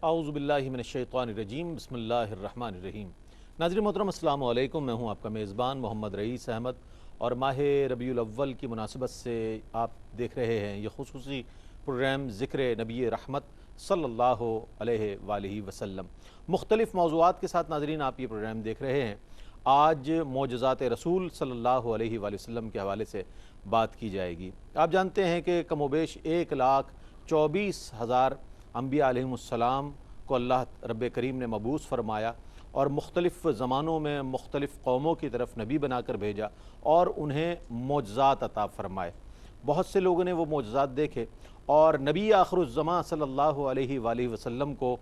اعوذ باللہ من الشیطان الرجیم بسم اللہ الرحمن الرحیم۔ ناظرین محترم السلام علیکم، میں ہوں آپ کا میزبان محمد رئیس احمد، اور ماہ ربیع الاول کی مناسبت سے آپ دیکھ رہے ہیں یہ خصوصی پروگرام ذکر نبی رحمت صلی اللہ علیہ وآلہ وسلم۔ مختلف موضوعات کے ساتھ ناظرین آپ یہ پروگرام دیکھ رہے ہیں۔ آج معجزات رسول صلی اللہ علیہ وآلہ وسلم کے حوالے سے بات کی جائے گی۔ آپ جانتے ہیں کہ کم و بیش 1,24,000 انبیاء علیہم السلام کو اللہ رب کریم نے مبعوث فرمایا اور مختلف زمانوں میں مختلف قوموں کی طرف نبی بنا کر بھیجا اور انہیں معجزات عطا فرمائے۔ بہت سے لوگوں نے وہ معجزات دیکھے اور نبی آخر الزمان صلی اللہ علیہ وآلہ وسلم کو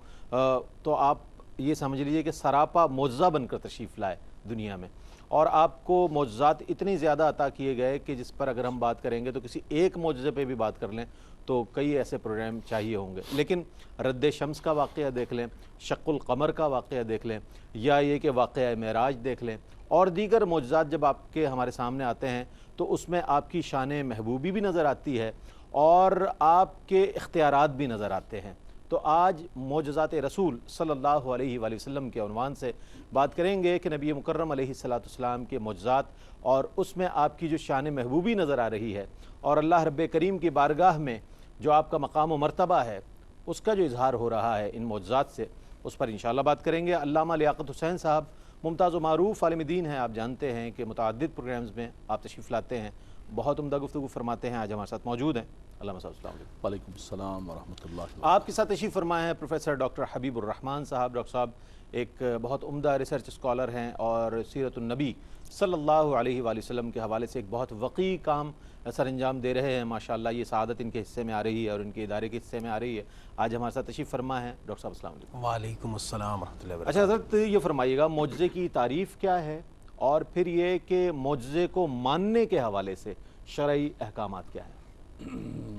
تو آپ یہ سمجھ لیجئے کہ سراپا معجزہ بن کر تشریف لائے دنیا میں، اور آپ کو معجزات اتنی زیادہ عطا کیے گئے کہ جس پر اگر ہم بات کریں گے تو کسی ایک معجزے پہ بھی بات کر لیں تو کئی ایسے پروگرام چاہیے ہوں گے۔ لیکن رد شمس کا واقعہ دیکھ لیں، شق القمر کا واقعہ دیکھ لیں، یا یہ کہ واقعہ معراج دیکھ لیں، اور دیگر معجزات جب آپ کے ہمارے سامنے آتے ہیں تو اس میں آپ کی شان محبوبی بھی نظر آتی ہے اور آپ کے اختیارات بھی نظر آتے ہیں۔ تو آج معجزات رسول صلی اللہ علیہ وآلہ وسلم کے عنوان سے بات کریں گے کہ نبی مکرم علیہ السلام کے معجزات، اور اس میں آپ کی جو شان محبوبی نظر آ رہی ہے اور اللہ رب کریم کی بارگاہ میں جو آپ کا مقام و مرتبہ ہے اس کا جو اظہار ہو رہا ہے ان معجزات سے، اس پر انشاءاللہ بات کریں گے۔ علامہ لیاقت حسین صاحب ممتاز و معروف عالم دین ہیں، آپ جانتے ہیں کہ متعدد پروگرامز میں آپ تشریف لاتے ہیں، بہت عمدہ گفتگو فرماتے ہیں۔ آج ہمارے ساتھ موجود ہیں علامہ صاحب، السلام علیکم۔ وعلیکم السلام ورحمۃ اللہ۔ آپ کے ساتھ تشریف فرمائے ہیں پروفیسر ڈاکٹر حبیب الرحمن صاحب۔ ڈاکٹر صاحب ایک بہت عمدہ ریسرچ اسکالر ہیں اور سیرت النبی صلی اللہ علیہ وآلہ وسلم کے حوالے سے ایک بہت وقیع کام سر انجام دے رہے ہیں۔ ماشاءاللہ یہ سعادت ان کے حصے میں آ رہی ہے اور ان کے ادارے کے حصے میں آ رہی ہے۔ آج ہمارے ساتھ تشریف فرما ہے ڈاکٹر صاحب، السلام علیکم۔ وعلیکم السلام ورحمۃ اللہ وبرکاتہ۔ اچھا حضرت، یہ فرمائیے گا معجزے کی تعریف کیا ہے، اور پھر یہ کہ معجزے کو ماننے کے حوالے سے شرعی احکامات کیا ہیں؟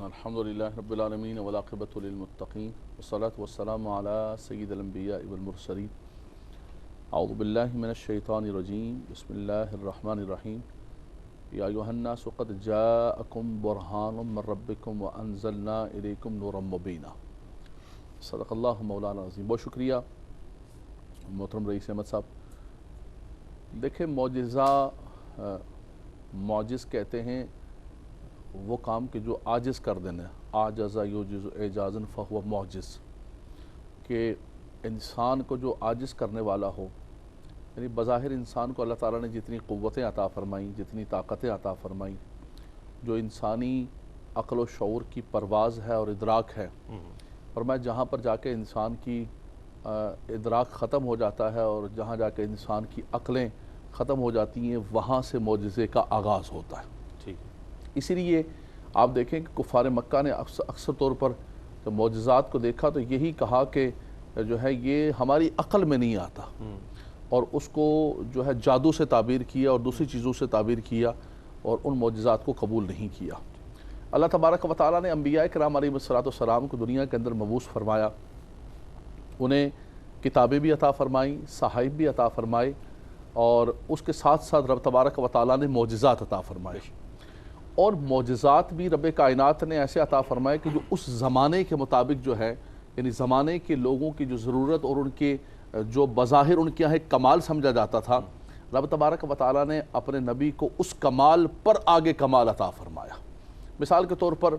الحمدللہ رب العالمین والعاقبۃ للمتقین والصلاۃ والسلام علی سید الانبیاء والمرسلین۔ اعوذ باللہ من الشیطان الرجیم، بسم اللہ الرحمن الرحیم۔ یا ایھا الناس قد جاءکم برہان من ربکم وانزلنا الیکم نورا مبینا۔ صدق اللہ مولانا العظیم۔ بہت شکریہ محترم رئیس احمد صاحب۔ دیکھیں، معجز کہتے ہیں وہ کام کہ جو عاجز کر دینا، عاجز یعجز اعجازا فہو معجز، کہ انسان کو جو عاجز کرنے والا ہو، یعنی بظاہر انسان کو اللہ تعالیٰ نے جتنی قوتیں عطا فرمائیں، جتنی طاقتیں عطا فرمائیں، جو انسانی عقل و شعور کی پرواز ہے اور ادراک ہے، اور میں جہاں پر جا کے انسان کی ادراک ختم ہو جاتا ہے اور جہاں جا کے انسان کی عقلیں ختم ہو جاتی ہیں، وہاں سے معجزے کا آغاز ہوتا ہے۔ اسی لیے آپ دیکھیں کہ کفار مکہ نے اکثر طور پر جب معجزات کو دیکھا تو یہی کہا کہ جو ہے یہ ہماری عقل میں نہیں آتا، اور اس کو جو ہے جادو سے تعبیر کیا اور دوسری چیزوں سے تعبیر کیا اور ان معجزات کو قبول نہیں کیا۔ اللہ تبارک و تعالیٰ نے انبیاء کرام علیہ السلام کو دنیا کے اندر مبعوث فرمایا، انہیں کتابیں بھی عطا فرمائیں، صحائف بھی عطا فرمائے، اور اس کے ساتھ ساتھ رب تبارک و تعالیٰ نے معجزات عطا فرمائے، اور معجزات بھی رب کائنات نے ایسے عطا فرمائے کہ جو اس زمانے کے مطابق جو ہے، یعنی زمانے کے لوگوں کی جو ضرورت اور ان کے جو بظاہر ان کے یہاں ایک کمال سمجھا جاتا تھا، رب تبارک و تعالیٰ نے اپنے نبی کو اس کمال پر آگے کمال عطا فرمایا۔ مثال کے طور پر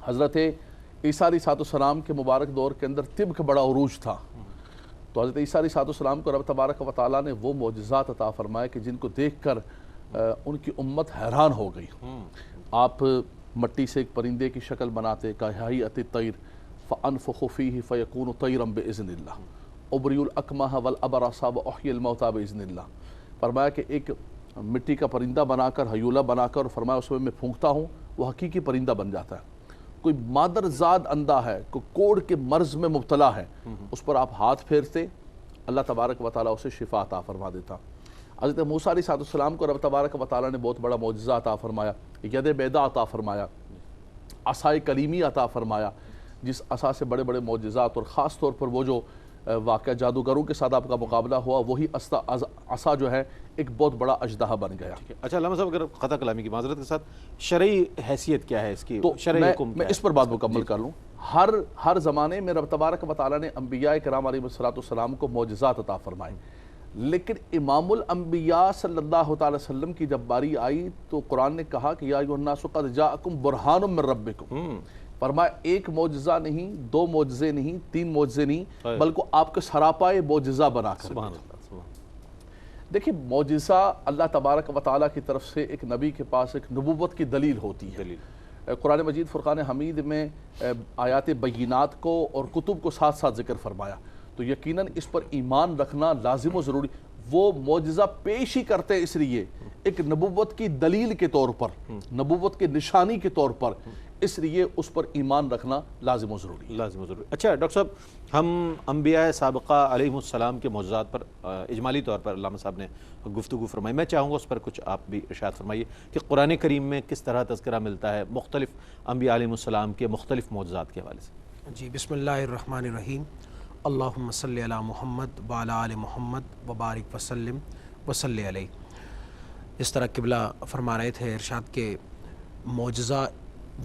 حضرت عیسیٰ علیہ السلام کے مبارک دور کے اندر طب کا بڑا عروج تھا، تو حضرت عیسیٰ علیہ السلام کو رب تبارک و تعالیٰ نے وہ معجزات عطا فرمائے کہ جن کو دیکھ کر ان کی امت حیران ہو گئی۔ آپ مٹی سے ایک پرندے کی شکل بناتے، کہیئۃ الطیر فانفخ فیہ فیکون طیرا باذن اللہ، ابری الاکمہ والابرص واحیی الموتیٰ باذن اللہ۔ فرمایا کہ ایک مٹی کا پرندہ بنا کر، ہیولہ بنا کر، اور فرمایا اس میں پھونکتا ہوں وہ حقیقی پرندہ بن جاتا ہے۔ کوئی مادرزاد اندھا ہے، کوئی کوڑ کے مرض میں مبتلا ہے، اس پر آپ ہاتھ پھیرتے، اللہ تبارک و تعالیٰ اسے شفا عطا فرما دیتا۔ حضرت موسیٰ علیہ السلام کو رب تبارک و تعالیٰ نے بہت بڑا معجزہ عطا فرمایا، ید بیضا عطا فرمایا، عصائے کلیمی عطا فرمایا، جس عصا سے بڑے بڑے معجزات، اور خاص طور پر وہ جو واقعہ جادوگروں کے ساتھ آپ کا مقابلہ ہوا، وہی عصا جو ہے ایک بہت بڑا اژدہا بن گیا۔ اچھا علامہ صاحب، اگر قطع کلامی کی معذرت کے ساتھ شرعی حیثیت کیا ہے اس کی؟ تو شرعی حکم میں اس پر بات مکمل کر لوں۔ ہر زمانے میں رب تبارک و تعالیٰ نے انبیاء کرام علیہ السلام کو معجزات عطا فرمائے، لیکن امام الانبیاء صلی اللہ تعالی وسلم کی جب باری آئی تو قرآن نے کہا کہ یا ایھا الناس قد جاءکم برہان من ربکم، فرمایا ایک معجزہ نہیں، 2 معجزے نہیں، 3 معجزے نہیں، بلکہ آپ کے سراپائے معجزہ بنا کر دیکھیں۔ معجزہ اللہ تبارک و تعالیٰ کی طرف سے ایک نبی کے پاس ایک نبوت کی دلیل ہوتی ہے۔ قرآن مجید فرقان حمید میں آیات بینات کو اور کتب کو ساتھ ساتھ ذکر فرمایا، تو یقیناً اس پر ایمان رکھنا لازم و ضروری۔ وہ معجزہ پیش ہی کرتے اس لیے ایک نبوت کی دلیل کے طور پر، نبوت کے نشانی کے طور پر، اس لیے اس پر ایمان رکھنا لازم و ضروری۔ اچھا ڈاکٹر صاحب، ہم انبیاء سابقہ علیہ السلام کے معجزات پر اجمالی طور پر علامہ صاحب نے گفتگو فرمائی، میں چاہوں گا اس پر کچھ آپ بھی ارشاد فرمائیے کہ قرآن کریم میں کس طرح تذکرہ ملتا ہے مختلف انبیاء علیہ السلام کے مختلف معجزات کے حوالے سے۔ جی، بسم اللہ الرحمن الرحیم، اللہم صلی علی محمد وعلی آل محمد وبارک وسلم وصلی علیہ۔ اس طرح قبلہ فرما رہے تھے ارشاد کے معجزہ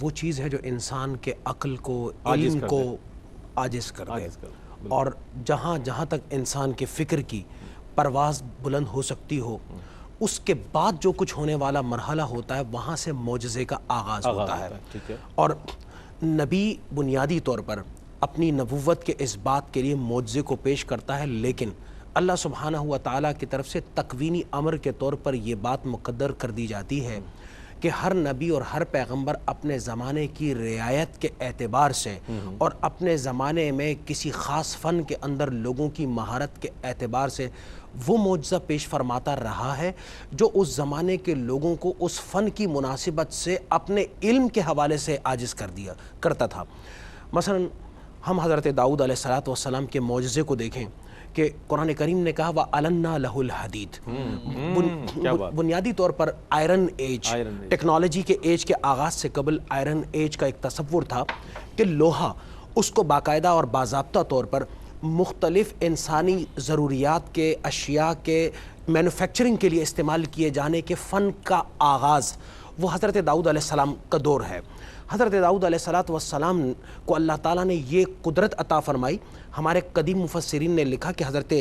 وہ چیز ہے جو انسان کے عقل کو، علم کو عاجز کر دے، اور جہاں جہاں تک انسان کے فکر کی پرواز بلند ہو سکتی ہو، اس کے بعد جو کچھ ہونے والا مرحلہ ہوتا ہے وہاں سے معجزے کا آغاز ہوتا ہے۔ اور نبی بنیادی طور پر اپنی نبوت کے اس بات کے لیے معجزے کو پیش کرتا ہے، لیکن اللہ سبحانہ و تعالیٰ کی طرف سے تکوینی امر کے طور پر یہ بات مقدر کر دی جاتی ہے کہ ہر نبی اور ہر پیغمبر اپنے زمانے کی رعایت کے اعتبار سے اور اپنے زمانے میں کسی خاص فن کے اندر لوگوں کی مہارت کے اعتبار سے وہ معجزہ پیش فرماتا رہا ہے جو اس زمانے کے لوگوں کو اس فن کی مناسبت سے اپنے علم کے حوالے سے عاجز کرتا تھا۔ مثلا ہم حضرت داؤد علیہ السلام کے معجزے کو دیکھیں کہ قرآن کریم نے کہا وَأَلَنَّا لَهُ الْحَدِيدِ، بنیادی طور پر آئرن ایج، ٹیکنالوجی کے ایج کے آغاز سے قبل آئرن ایج کا ایک تصور تھا کہ لوہا اس کو باقاعدہ اور باضابطہ طور پر مختلف انسانی ضروریات کے اشیاء کے مینوفیکچرنگ کے لیے استعمال کیے جانے کے فن کا آغاز وہ حضرت داؤد علیہ السلام کا دور ہے۔ حضرت داؤد علیہ السلام کو اللہ تعالیٰ نے یہ قدرت عطا فرمائی۔ ہمارے قدیم مفسرین نے لکھا کہ حضرت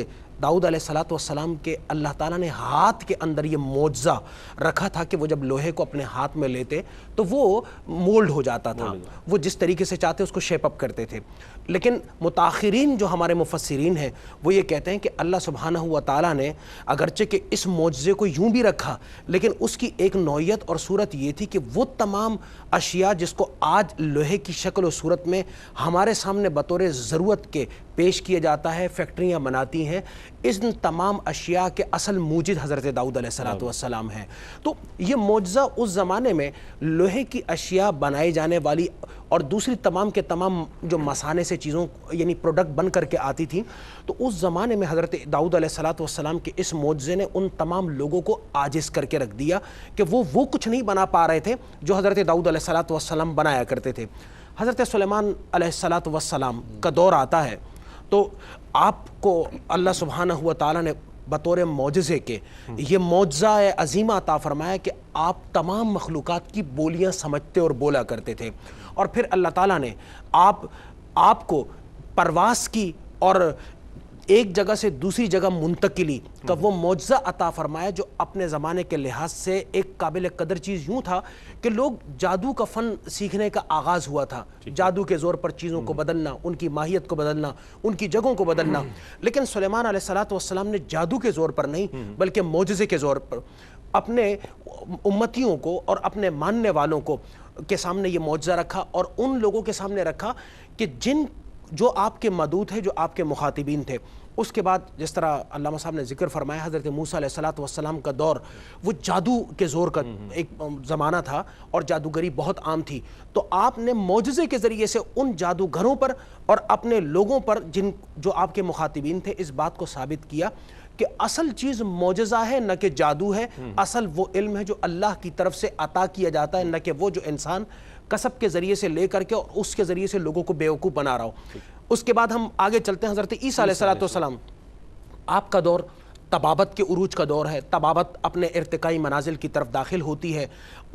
داؤد علیہ السلام کے اللہ تعالیٰ نے ہاتھ کے اندر یہ معجزہ رکھا تھا کہ وہ جب لوہے کو اپنے ہاتھ میں لیتے تو وہ مولڈ ہو جاتا تھا، وہ جس طریقے سے چاہتے اس کو شیپ اپ کرتے تھے۔ لیکن متاخرین جو ہمارے مفسرین ہیں وہ یہ کہتے ہیں کہ اللہ سبحانہ و تعالیٰ نے اگرچہ کہ اس معجزے کو یوں بھی رکھا، لیکن اس کی ایک نوعیت اور صورت یہ تھی کہ وہ تمام اشیاء جس کو آج لوہے کی شکل و صورت میں ہمارے سامنے بطور ضرورت کے پیش کیا جاتا ہے، فیکٹریاں بناتی ہیں، ان تمام اشیاء کے اصل موجد حضرت داؤد علیہ السلام ہیں۔ تو یہ معجزہ اس زمانے میں لوہے کی اشیاء بنائی جانے والی اور دوسری تمام کے تمام جو مسانے سے چیزوں یعنی پروڈکٹ بن کر کے آتی تھیں، تو اس زمانے میں حضرت داؤد علیہ السلام کے اس معجزے نے ان تمام لوگوں کو عاجز کر کے رکھ دیا کہ وہ کچھ نہیں بنا پا رہے تھے جو حضرت داؤد علیہ السلام بنایا کرتے تھے۔ حضرت سلیمان علیہ السلام کا دور آتا ہے تو آپ کو اللہ سبحانہ و تعالیٰ نے بطور معجزے کے یہ معجزہ عظیمہ عطا فرمایا کہ آپ تمام مخلوقات کی بولیاں سمجھتے اور بولا کرتے تھے، اور پھر اللہ تعالیٰ نے آپ کو پرواز کی اور ایک جگہ سے دوسری جگہ منتقلی کا وہ معجزہ عطا فرمایا جو اپنے زمانے کے لحاظ سے ایک قابل قدر چیز یوں تھا کہ لوگ جادو کا فن سیکھنے کا آغاز ہوا تھا، جادو کے زور پر چیزوں کو بدلنا، ان کی ماہیت کو بدلنا، ان کی جگہوں کو بدلنا۔ لیکن سلیمان علیہ السلام نے جادو کے زور پر نہیں بلکہ معجزے کے زور پر اپنے امتیوں کو اور اپنے ماننے والوں کو کے سامنے یہ معجزہ رکھا، اور ان لوگوں کے سامنے رکھا کہ جو آپ کے مدعوت ہیں، جو آپ کے مخاطبین تھے۔ اس کے بعد جس طرح علامہ صاحب نے ذکر فرمایا حضرت موسیٰ علیہ السلام کا دور وہ جادو کے زور کا ایک زمانہ تھا اور جادوگری بہت عام تھی، تو آپ نے معجزے کے ذریعے سے ان جادوگروں پر اور اپنے لوگوں پر جو آپ کے مخاطبین تھے اس بات کو ثابت کیا کہ اصل چیز معجزہ ہے نہ کہ جادو ہے، اصل وہ علم ہے جو اللہ کی طرف سے عطا کیا جاتا ہے، نہ کہ وہ جو انسان کسب کے ذریعے سے لے کر کے اور اس کے ذریعے سے لوگوں کو بیوقوف بنا رہا ہو۔ اس کے بعد ہم آگے چلتے ہیں، حضرت عیسیٰ علیہ السلام آپ کا دور طبابت کے عروج کا دور ہے، طبابت اپنے ارتقائی منازل کی طرف داخل ہوتی ہے،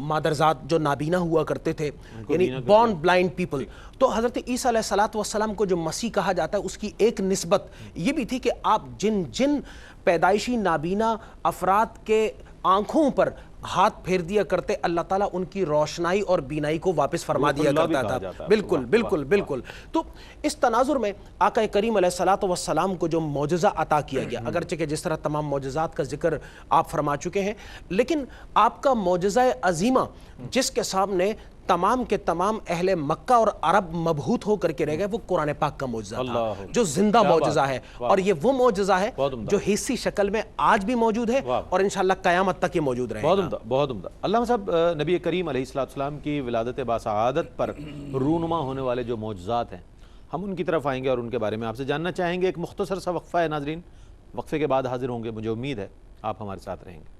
مادرزاد جو نابینا ہوا کرتے تھے، یعنی بورن بلائنڈ پیپل، تو حضرت عیسیٰ علیہ السلام کو جو مسیح کہا جاتا ہے اس کی ایک نسبت یہ بھی تھی کہ آپ جن پیدائشی نابینا افراد کے آنکھوں پر ہاتھ پھیر دیا کرتے، اللہ تعالیٰ ان کی روشنائی اور بینائی کو واپس فرما دیا کرتا تھا. بالکل بالکل بالکل. تو اس تناظر میں آقا کریم علیہ السلام کو جو معجزہ عطا کیا گیا، اگرچہ کہ جس طرح تمام معجزات کا ذکر آپ فرما چکے ہیں، لیکن آپ کا معجزہ عظیمہ جس کے سامنے تمام کے تمام اہل مکہ اور عرب مبہوت ہو کر کے رہ گئے، وہ قرآن پاک کا معجزہ تھا جو زندہ معجزہ ہے، اور یہ وہ معجزہ ہے جو حصی شکل میں آج بھی موجود ہے اور انشاءاللہ قیامت تک یہ موجود رہے گا. بہت عمدہ. علامہ صاحب، نبی کریم علیہ السلام کی ولادت باسعادت پر رونما ہونے والے جو معجزات ہیں، ہم ان کی طرف آئیں گے اور ان کے بارے میں آپ سے جاننا چاہیں گے. ایک مختصر سا وقفہ ہے ناظرین، وقفے کے بعد حاضر ہوں گے. مجھے امید ہے آپ ہمارے ساتھ رہیں گے.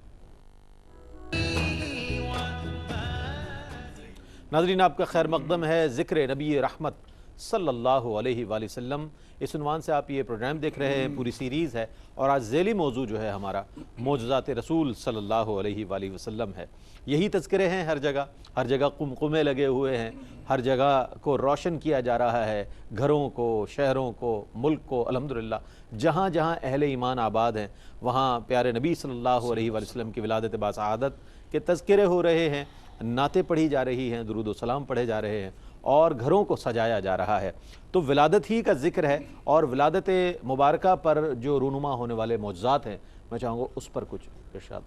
ناظرین، آپ کا خیر مقدم ہے ذکر نبی رحمت صلی اللہ علیہ وآلہ وسلم. اس عنوان سے آپ یہ پروگرام دیکھ رہے ہیں، پوری سیریز ہے، اور آج ذیلی موضوع جو ہے ہمارا معجزات رسول صلی اللہ علیہ وآلہ وسلم ہے. یہی تذکرے ہیں، ہر جگہ قمقمے لگے ہوئے ہیں، ہر جگہ کو روشن کیا جا رہا ہے، گھروں کو، شہروں کو، ملک کو. الحمدللہ جہاں جہاں اہل ایمان آباد ہیں وہاں پیارے نبی صلی اللہ علیہ وآلہ وسلم کی ولادت باسعادت کے تذکرے ہو رہے ہیں، نعتیں پڑھی جا رہی ہیں، درود و سلام پڑھے جا رہے ہیں، اور گھروں کو سجایا جا رہا ہے. تو ولادت ہی کا ذکر ہے، اور ولادت مبارکہ پر جو رونما ہونے والے معجزات ہیں، میں چاہوں گا اس پر کچھ ارشاد.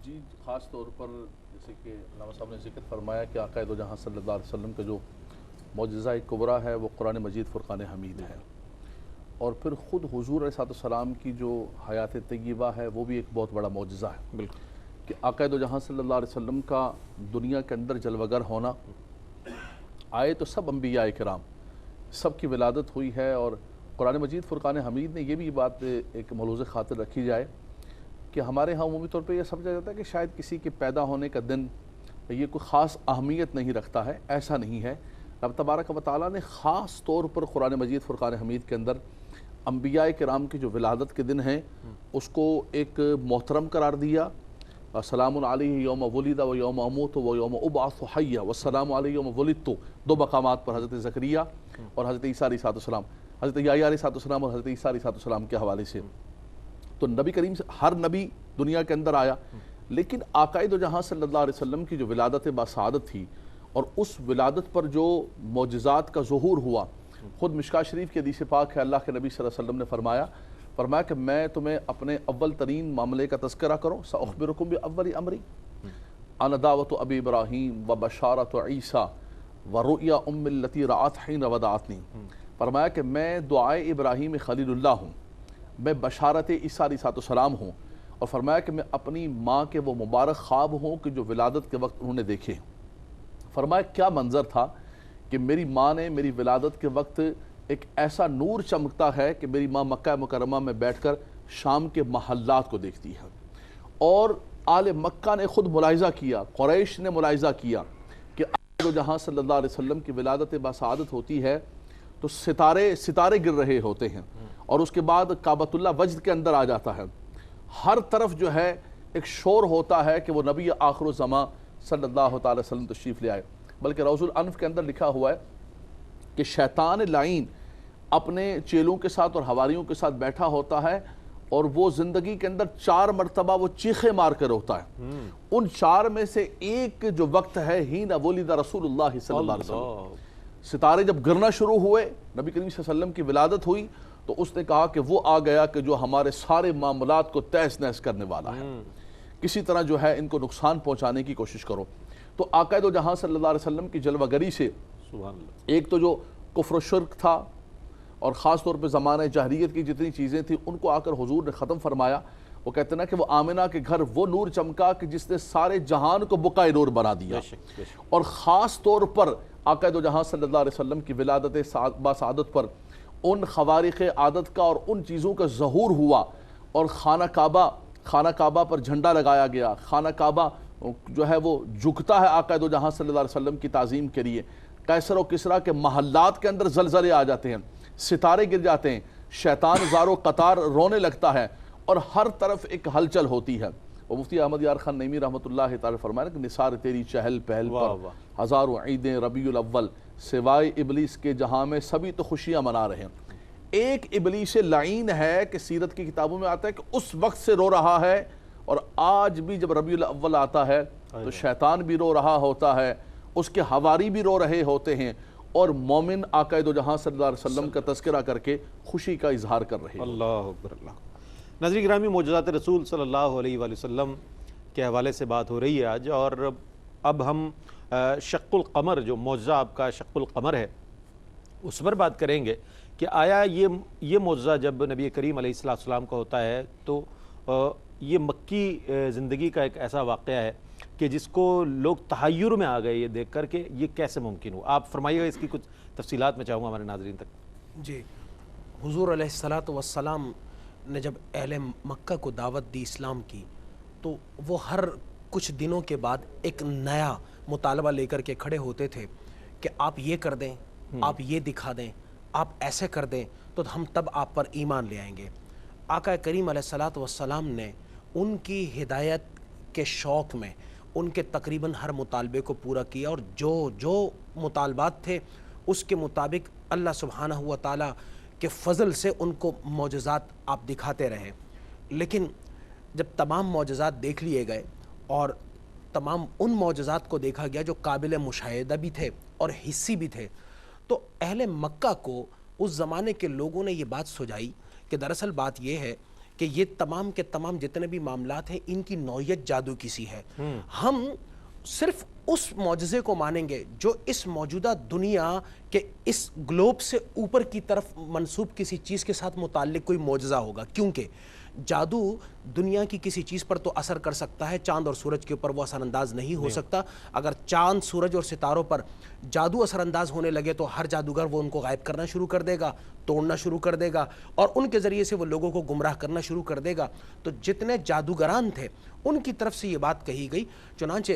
جی، خاص طور پر جیسے کہ علامہ صاحب نے ذکر فرمایا کہ آقا دو جہاں صلی اللہ علیہ وسلم کا جو معجزہ کبریٰ ہے وہ قرآن مجید فرقان حمید ہے، اور پھر خود حضور علیہ السلام کی جو حیات طیبہ ہے وہ بھی ایک بہت بڑا معجزہ ہے. بالکل کہ آقا دو جہاں صلی اللہ علیہ وسلم کا دنیا کے اندر جلوگر ہونا. آئے تو سب انبیاء کرام، سب کی ولادت ہوئی ہے، اور قرآن مجید فرقان حمید نے یہ بھی بات ایک ملحوظ خاطر رکھی جائے کہ ہمارے ہاں عمومی طور پہ یہ سمجھا جاتا ہے کہ شاید کسی کے پیدا ہونے کا دن یہ کوئی خاص اہمیت نہیں رکھتا ہے. ایسا نہیں ہے. رب تبارک و تعالیٰ نے خاص طور پر قرآن مجید فرقان حمید کے اندر انبیاء کرام کی جو ولادت کے دن ہیں اس کو ایک محترم قرار دیا. السلام علیہ یوم ولد و یوم اموت و یوم ابعث حیا والسلام علیہ یوم ولدت. دو مقامات پر حضرت زکریا اور حضرت عیسیٰ علیہ السلام، حضرت یحییٰ علیہ السلام اور حضرت عیسیٰ علیہ السلام کے حوالے سے. تو نبی کریم سے ہر نبی دنیا کے اندر آیا، لیکن آقا دو جہاں صلی اللہ علیہ وسلم کی جو ولادت باسعادت تھی اور اس ولادت پر جو معجزات کا ظہور ہوا، خود مشکاہ شریف کی حدیث پاک ہے، اللہ کے نبی صلی اللہ علیہ وسلم نے فرمایا کہ میں تمہیں اپنے اول ترین معاملے کا تذکرہ کروں. سأخبرکم بأول امری انا دعوت ابی ابراہیم و بشارت عیسیٰ و رؤیا ام التی رأت حین ودعتنی. فرمایا کہ میں دعائے ابراہیم خلیل اللہ ہوں، میں بشارت عیسیٰ علیہ السلام ہوں، اور فرمایا کہ میں اپنی ماں کے وہ مبارک خواب ہوں کہ جو ولادت کے وقت انہوں نے دیکھے. فرمایا کیا منظر تھا کہ میری ماں نے میری ولادت کے وقت ایک ایسا نور چمکتا ہے کہ میری ماں مکہ مکرمہ میں بیٹھ کر شام کے محلات کو دیکھتی ہے. اور آل مکہ نے خود ملاحظہ کیا، قریش نے ملاحظہ کیا کہ آقا جہاں صلی اللہ علیہ وسلم کی ولادت باسعادت ہوتی ہے تو ستارے گر رہے ہوتے ہیں، اور اس کے بعد کعبۃ اللہ وجد کے اندر آ جاتا ہے. ہر طرف جو ہے ایک شور ہوتا ہے کہ وہ نبی آخر الزماں صلی اللہ تعالی وسلم تشریف لے آئے. بلکہ روض الانف کے اندر لکھا ہوا ہے کہ شیطان لعین اپنے چیلوں کے ساتھ اور حواریوں کے ساتھ بیٹھا ہوتا ہے، اور وہ زندگی کے اندر 4 مرتبہ وہ چیخیں مار کر ہوتا ہے. ان 4 میں سے ایک جو وقت ہے حین ولد رسول اللہ صلی اللہ علیہ وسلم. ستارے جب گرنا شروع ہوئے، نبی کریم صلی اللہ علیہ وسلم کی ولادت ہوئی، تو اس نے کہا کہ وہ آ گیا کہ جو ہمارے سارے معاملات کو تہس نہس کرنے والا ہے. کسی طرح جو ہے ان کو نقصان پہنچانے کی کوشش کرو. تو آقا دو جہاں صلی اللہ علیہ وسلم کی جلوہ گری سے ایک تو جو کفر و شرک تھا، اور خاص طور پہ زمانہ جاہلیت کی جتنی چیزیں تھیں ان کو آ کر حضور نے ختم فرمایا. وہ کہتے ہیں نا کہ وہ آمنہ کے گھر وہ نور چمکا کہ جس نے سارے جہان کو بقائے نور بنا دیا. اور خاص طور پر آقا دو جہاں صلی اللہ علیہ وسلم کی ولادت باسعادت پر ان خوارق عادت کا اور ان چیزوں کا ظہور ہوا، اور خانہ کعبہ پر جھنڈا لگایا گیا. خانہ کعبہ جو ہے وہ جھکتا ہے آقا دو جہاں صلی اللہ علیہ وسلم کی تعظیم کے لیے. قیصر و کسریٰ کے محلات کے اندر زلزلے آ جاتے ہیں، ستارے گر جاتے ہیں، شیطان زار و قطار رونے لگتا ہے، اور ہر طرف ایک ہلچل ہوتی ہے. اور مفتی احمد یار خان نعیمی رحمۃ اللہ تعالی فرمایا کہ نثار تیری چہل پہل پر ہزاروں عیدیں ربیع الاول سوائے ابلیس کے جہاں میں سبھی تو خوشیاں منا رہے ہیں. ایک ابلیس لعین ہے کہ سیرت کی کتابوں میں آتا ہے کہ اس وقت سے رو رہا ہے, اور آج بھی جب ربیع الاول آتا ہے تو شیطان بھی رو رہا ہوتا ہے, اس کے حواری بھی رو رہے ہوتے ہیں, اور مومن آقا دو جہاں صلی اللہ علیہ وسلم کا تذکرہ کر کے خوشی کا اظہار کر رہے ہیں. اللہ اکبر اللہ. ناظرین گرامی, معجزات رسول صلی اللہ علیہ وآلہ وسلم کے حوالے سے بات ہو رہی ہے آج, اور اب ہم شق القمر, جو معجزہ آپ کا شق القمر ہے, اس پر بات کریں گے کہ آیا یہ معجزہ جب نبی کریم علیہ السلام کا ہوتا ہے تو یہ مکی زندگی کا ایک ایسا واقعہ ہے کہ جس کو لوگ تحیر میں آ گئے یہ دیکھ کر کہ یہ کیسے ممکن ہو. آپ فرمائیے گا اس کی کچھ تفصیلات میں چاہوں گا ہمارے ناظرین تک. جی, حضور علیہ السلام نے جب اہل مکہ کو دعوت دی اسلام کی, تو وہ ہر کچھ دنوں کے بعد ایک نیا مطالبہ لے کر کے کھڑے ہوتے تھے کہ آپ یہ کر دیں, آپ یہ دکھا دیں, آپ ایسے کر دیں تو ہم تب آپ پر ایمان لے آئیں گے. آقا کریم علیہ السلام نے ان کی ہدایت کے شوق میں ان کے تقریباً ہر مطالبے کو پورا کیا, اور جو مطالبات تھے اس کے مطابق اللہ سبحانہ و تعالیٰ کے فضل سے ان کو معجزات آپ دکھاتے رہے. لیکن جب تمام معجزات دیکھ لیے گئے اور تمام ان معجزات کو دیکھا گیا جو قابل مشاہدہ بھی تھے اور حسی بھی تھے, تو اہل مکہ کو اس زمانے کے لوگوں نے یہ بات سجائی کہ دراصل بات یہ ہے کہ یہ تمام کے تمام جتنے بھی معاملات ہیں ان کی نوعیت جادو کی سی ہے. ہم صرف اس معجزے کو مانیں گے جو اس موجودہ دنیا کے اس گلوب سے اوپر کی طرف منسوب کسی چیز کے ساتھ متعلق کوئی معجزہ ہوگا, کیونکہ جادو دنیا کی کسی چیز پر تو اثر کر سکتا ہے, چاند اور سورج کے اوپر وہ اثر انداز نہیں ہو سکتا. اگر چاند, سورج اور ستاروں پر جادو اثر انداز ہونے لگے تو ہر جادوگر وہ ان کو غائب کرنا شروع کر دے گا, توڑنا شروع کر دے گا, اور ان کے ذریعے سے وہ لوگوں کو گمراہ کرنا شروع کر دے گا. تو جتنے جادوگران تھے ان کی طرف سے یہ بات کہی گئی. چنانچہ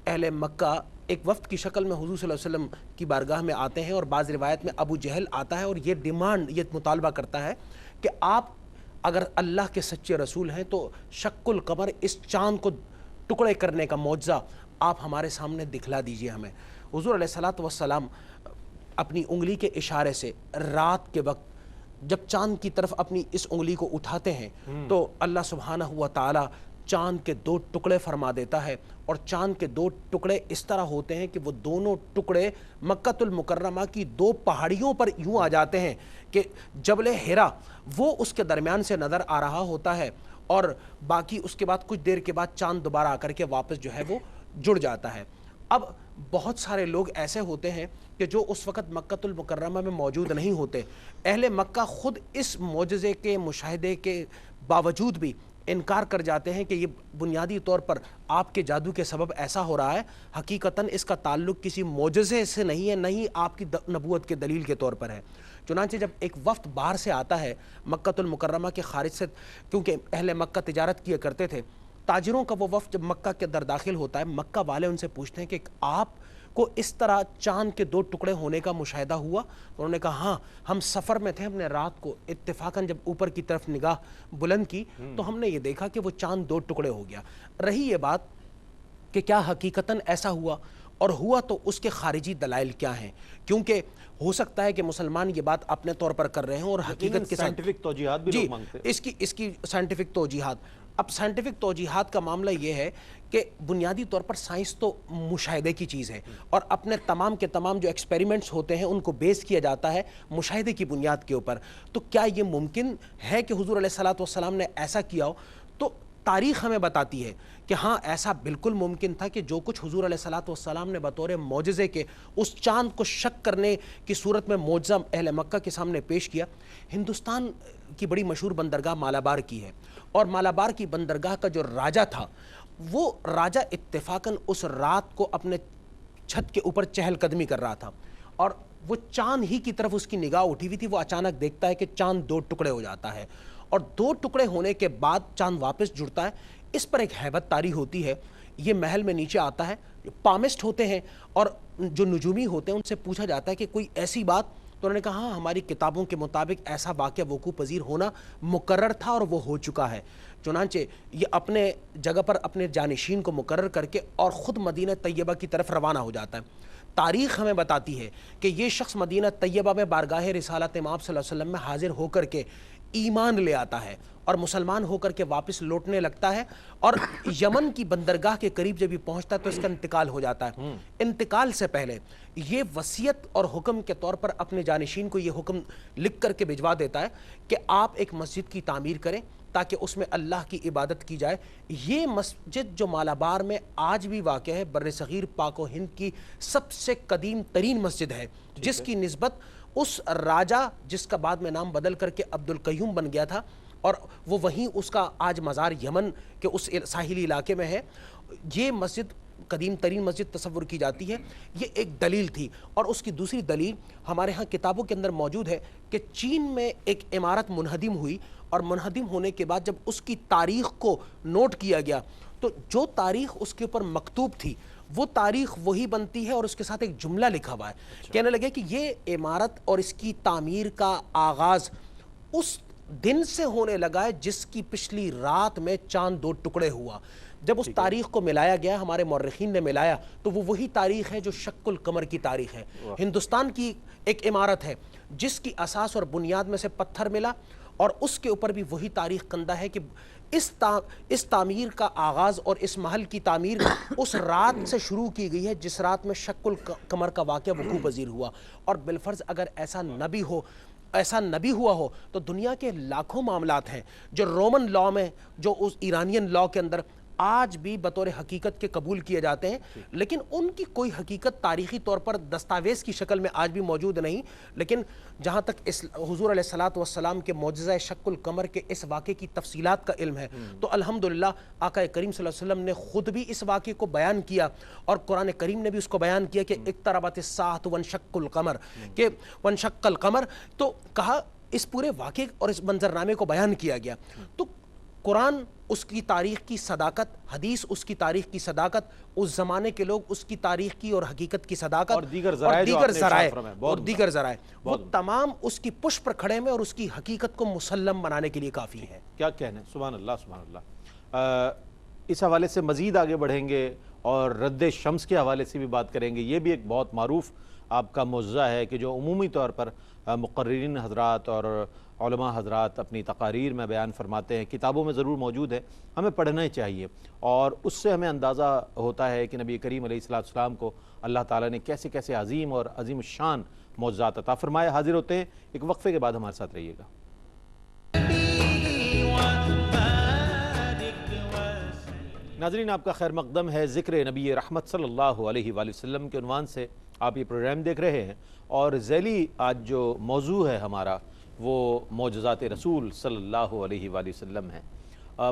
اہل مکہ ایک وفد کی شکل میں حضور صلی اللہ علیہ وسلم کی بارگاہ میں آتے ہیں, اور بعض روایت میں ابو جہل آتا ہے اور یہ ڈیمانڈ, یہ مطالبہ کرتا ہے کہ آپ اگر اللہ کے سچے رسول ہیں تو شق القمر, اس چاند کو ٹکڑے کرنے کا معجزہ آپ ہمارے سامنے دکھلا دیجئے ہمیں. حضور علیہ السلام اپنی انگلی کے اشارے سے رات کے وقت جب چاند کی طرف اپنی اس انگلی کو اٹھاتے ہیں تو اللہ سبحانہ و تعالی چاند کے 2 ٹکڑے فرما دیتا ہے, اور چاند کے 2 ٹکڑے اس طرح ہوتے ہیں کہ وہ دونوں ٹکڑے مکۃ المکرمہ کی 2 پہاڑیوں پر یوں آ جاتے ہیں کہ جبل حرا وہ اس کے درمیان سے نظر آ رہا ہوتا ہے, اور باقی اس کے بعد کچھ دیر کے بعد چاند دوبارہ آ کر کے واپس جو ہے وہ جڑ جاتا ہے. اب بہت سارے لوگ ایسے ہوتے ہیں کہ جو اس وقت مکۃ المکرمہ میں موجود نہیں ہوتے. اہل مکہ خود اس معجزے کے مشاہدے کے باوجود بھی انکار کر جاتے ہیں کہ یہ بنیادی طور پر آپ کے جادو کے سبب ایسا ہو رہا ہے, حقیقتاً اس کا تعلق کسی معجزے سے نہیں ہے, نہیں آپ کی نبوت کے دلیل کے طور پر ہے. چنانچہ جب ایک وفد باہر سے آتا ہے مکۃ المکرمہ کے خارج سے, کیونکہ اہل مکہ تجارت کیا کرتے تھے, تاجروں کا وہ وفد جب مکہ کے اندر داخل ہوتا ہے, مکہ والے ان سے پوچھتے ہیں کہ آپ کو اس طرح چاند کے 2 ٹکڑے ہونے کا مشاہدہ ہوا؟ انہوں نے کہا ہاں, ہم سفر میں تھے, ہم نے رات کو اتفاقاً جب اوپر کی طرف نگاہ بلند کی تو ہم نے یہ دیکھا کہ وہ چاند 2 ٹکڑے ہو گیا. رہی یہ بات کہ کیا حقیقتاً ایسا ہوا, اور ہوا تو اس کے خارجی دلائل کیا ہیں, کیونکہ ہو سکتا ہے کہ مسلمان یہ بات اپنے طور پر کر رہے ہیں اور حقیقت کے ساتھ سائنٹیفک توجیحات بھی لوگ مانگتے ہیں. اس کی سائنٹیفک توجیحات. اب سائنٹیفک توجیحات کا معاملہ یہ ہے کہ بنیادی طور پر سائنس تو مشاہدے کی چیز ہے, اور اپنے تمام کے تمام جو ایکسپیریمنٹس ہوتے ہیں ان کو بیس کیا جاتا ہے مشاہدے کی بنیاد کے اوپر. تو کیا یہ ممکن ہے کہ حضور علیہ السلام نے ایسا کیا ہو؟ تو تاریخ ہمیں بتاتی ہے کہ ہاں ایسا بالکل ممکن تھا کہ جو کچھ حضور علیہ السلام نے بطور معجزے کے اس چاند کو شک کرنے کی صورت میں معجزہ اہل مکہ کے سامنے پیش کیا. ہندوستان کی بڑی مشہور بندرگاہ مالابار کی ہے, اور مالابار کی بندرگاہ کا جو راجہ تھا وہ راجہ اتفاقاً اس رات کو اپنے چھت کے اوپر چہل قدمی کر رہا تھا, اور وہ چاند ہی کی طرف اس کی نگاہ اٹھی ہوئی تھی. وہ اچانک دیکھتا ہے کہ چاند 2 ٹکڑے ہو جاتا ہے, اور 2 ٹکڑے ہونے کے بعد چاند واپس جڑتا ہے. اس پر ایک ہیبت طاری ہوتی ہے. یہ محل میں نیچے آتا ہے, پامسٹ ہوتے ہیں اور جو نجومی ہوتے ہیں ان سے پوچھا جاتا ہے کہ کوئی ایسی بات تو انہوں نے کہا ہاں ہماری کتابوں کے مطابق ایسا واقعہ وقوع پذیر ہونا مقرر تھا اور وہ ہو چکا ہے۔ چنانچہ یہ اپنے جگہ پر اپنے جانشین کو مقرر کر کے اور خود مدینہ طیبہ کی طرف روانہ ہو جاتا ہے۔ تاریخ ہمیں بتاتی ہے کہ یہ شخص مدینہ طیبہ میں بارگاہ رسالت امام صلی اللہ علیہ وسلم میں حاضر ہو کر کے ایمان لے آتا ہے اور مسلمان ہو کر کے واپس لوٹنے لگتا ہے، اور یمن کی بندرگاہ کے قریب جب یہ پہنچتا ہے تو اس کا انتقال ہو جاتا ہے۔ انتقال سے پہلے یہ وصیت اور حکم کے طور پر اپنے جانشین کو یہ حکم لکھ کر کے بھجوا دیتا ہے کہ آپ ایک مسجد کی تعمیر کریں تاکہ اس میں اللہ کی عبادت کی جائے۔ یہ مسجد جو مالابار میں آج بھی واقع ہے، بر صغیر پاک و ہند کی سب سے قدیم ترین مسجد ہے، جس کی نسبت اس راجہ جس کا بعد میں نام بدل کر کے عبد القیوم بن گیا تھا، اور وہ وہیں اس کا آج مزار یمن کے اس ساحلی علاقے میں ہے۔ یہ مسجد قدیم ترین مسجد تصور کی جاتی ہے۔ یہ ایک دلیل تھی، اور اس کی دوسری دلیل ہمارے ہاں کتابوں کے اندر موجود ہے کہ چین میں ایک عمارت منہدم ہوئی، اور منہدم ہونے کے بعد جب اس کی تاریخ کو نوٹ کیا گیا تو جو تاریخ اس کے اوپر مکتوب تھی وہ تاریخ وہی بنتی ہے، اور اس کے ساتھ ایک جملہ لکھا ہوا ہے۔ کہنے لگے کہ یہ عمارت اور اس کی تعمیر کا آغاز اس دن سے ہونے لگا ہے جس کی پچھلی رات میں چاند 2 ٹکڑے ہوا۔ جب اس تاریخ کو ملایا گیا، ہمارے مورخین نے ملایا، تو وہ وہی تاریخ ہے جو شق القمر کی تاریخ ہے۔ ہندوستان کی ایک عمارت ہے جس کی اساس اور بنیاد میں سے پتھر ملا، اور اس کے اوپر بھی وہی تاریخ کندہ ہے کہ اس تعمیر کا آغاز اور اس محل کی تعمیر اس رات سے شروع کی گئی ہے جس رات میں شق القمر کا واقعہ وقوع پذیر ہوا۔ اور بالفرض اگر ایسا نہ بھی ہوا ہو تو دنیا کے لاکھوں معاملات ہیں جو رومن لاء میں، جو اس ایرانین لاء کے اندر آج بھی بطور حقیقت کے قبول کیے جاتے ہیں، لیکن ان کی کوئی حقیقت تاریخی طور پر دستاویز کی شکل میں آج بھی موجود نہیں۔ لیکن جہاں تک حضور علیہ الصلوۃ والسلام کے معجزہ شق القمر کے اس واقعے کی تفصیلات کا علم ہے تو الحمدللہ آقا کریم صلی اللہ علیہ وسلم نے خود بھی اس واقعے کو بیان کیا، اور قرآن کریم نے بھی اس کو بیان کیا کہ اقتربت الساعۃ وانشق القمر، کہ وانشق القمر، تو کہا اس پورے واقعے اور اس منظرنامے کو بیان کیا گیا۔ تو قرآن اس کی تاریخ کی صداقت، حدیث اس کی تاریخ کی صداقت، اس زمانے کے لوگ اس کی تاریخ کی اور حقیقت کی صداقت، اور دیگر ذرائع وہ تمام اس کی پشت پر کھڑے میں اور اس کی حقیقت کو مسلم بنانے کے لیے کافی ہے۔ کیا کہنے، سبحان اللہ سبحان اللہ۔ اس حوالے سے مزید آگے بڑھیں گے اور رد شمس کے حوالے سے بھی بات کریں گے۔ یہ بھی ایک بہت معروف آپ کا معجزہ ہے کہ جو عمومی طور پر مقررین حضرات اور علماء حضرات اپنی تقاریر میں بیان فرماتے ہیں، کتابوں میں ضرور موجود ہے، ہمیں پڑھنا ہی چاہیے، اور اس سے ہمیں اندازہ ہوتا ہے کہ نبی کریم علیہ السلام کو اللہ تعالیٰ نے کیسے کیسے عظیم اور عظیم الشان معجزات عطا فرمائے۔ حاضر ہوتے ہیں ایک وقفے کے بعد، ہمارے ساتھ رہیے گا۔ ناظرین، آپ کا خیر مقدم ہے۔ ذکر نبی رحمت صلی اللہ علیہ وآلہ وسلم کے عنوان سے آپ یہ پروگرام دیکھ رہے ہیں، اور ذیلی آج جو موضوع ہے ہمارا وہ معجزات رسول صلی اللہ علیہ وآلہ وسلم ہے۔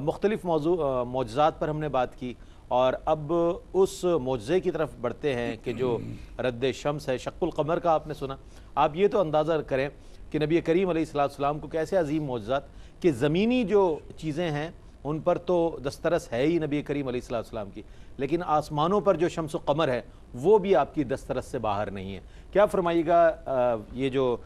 مختلف معجزات پر ہم نے بات کی، اور اب اس معجزے کی طرف بڑھتے ہیں کہ جو رد شمس ہے، شق القمر کا آپ نے سنا۔ آپ یہ تو اندازہ کریں کہ نبی کریم علیہ السلام کو کیسے عظیم معجزات کہ زمینی جو چیزیں ہیں ان پر تو دسترس ہے ہی نبی کریم علیہ السلام کی، لیکن آسمانوں پر جو شمس و قمر ہے وہ بھی آپ کی دسترس سے باہر نہیں ہے۔ کیا فرمائیے گا، یہ جو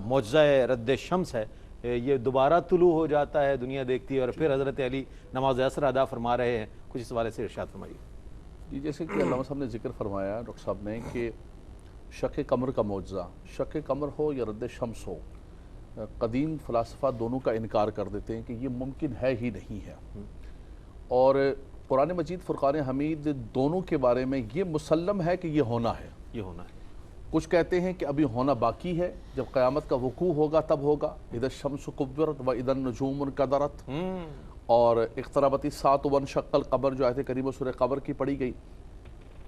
معجزہ رد شمس ہے یہ دوبارہ طلوع ہو جاتا ہے، دنیا دیکھتی ہے، اور پھر حضرت علی نماز عصر ادا فرما رہے ہیں، کچھ اس حوالے سے ارشاد فرمائیے۔ جی، جیسے کہ علامہ صاحب نے ذکر فرمایا ڈاکٹر صاحب نے کہ شق قمر کا معجزہ، شق قمر ہو یا رد شمس ہو، قدیم فلاسفہ دونوں کا انکار کر دیتے ہیں کہ یہ ممکن ہے ہی نہیں ہے، اور قرآن مجید فرقان حمید دونوں کے بارے میں یہ مسلم ہے کہ یہ ہونا ہے۔ کچھ کہتے ہیں کہ ابھی ہونا باقی ہے، جب قیامت کا وقوع ہوگا تب ہوگا۔ اذا الشمس کورت واذا النجوم انکدرت، اور اقتربت الساعۃ وانشق القمر جو آیت کریمہ سورہ قمر کی پڑھی گئی۔